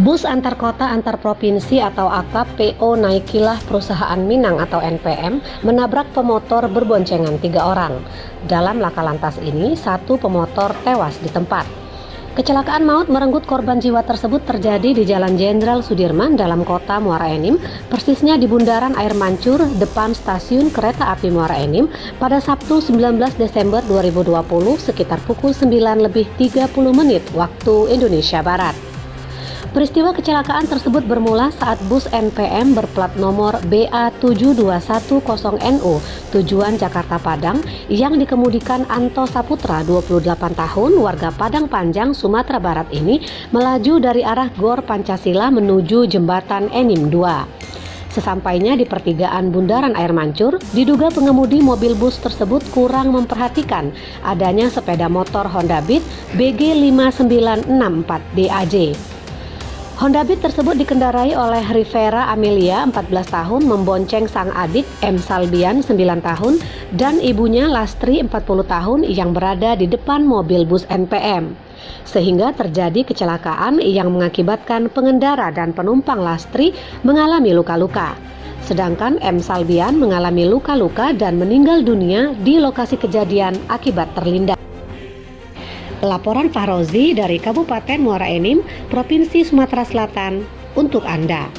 Bus antar kota antar provinsi atau akap PO Naikilah Perusahaan Minang atau NPM menabrak pemotor berboncengan 3 orang. Dalam laka lantas ini, 1 pemotor tewas di tempat. Kecelakaan maut merenggut korban jiwa tersebut terjadi di Jalan Jenderal Sudirman dalam kota Muara Enim, persisnya di Bundaran Air Mancur depan stasiun kereta api Muara Enim pada Sabtu 19 Desember 2020 sekitar pukul 9:30 waktu Indonesia Barat. Peristiwa kecelakaan tersebut bermula saat bus NPM berplat nomor BA7210NU tujuan Jakarta Padang yang dikemudikan Anto Saputra 28 tahun warga Padang Panjang, Sumatera Barat ini melaju dari arah Gor Pancasila menuju Jembatan Enim 2. Sesampainya di pertigaan Bundaran Air Mancur, diduga pengemudi mobil bus tersebut kurang memperhatikan adanya sepeda motor Honda Beat BG5964DAJ. Honda Beat tersebut dikendarai oleh Rivera Amelia 14 tahun membonceng sang adik M. Salbian 9 tahun dan ibunya Lastri 40 tahun yang berada di depan mobil bus NPM. Sehingga terjadi kecelakaan yang mengakibatkan pengendara dan penumpang Lastri mengalami luka-luka. Sedangkan M. Salbian mengalami luka-luka dan meninggal dunia di lokasi kejadian akibat terlindas. Laporan Fahrozi dari Kabupaten Muara Enim, Provinsi Sumatera Selatan untuk Anda.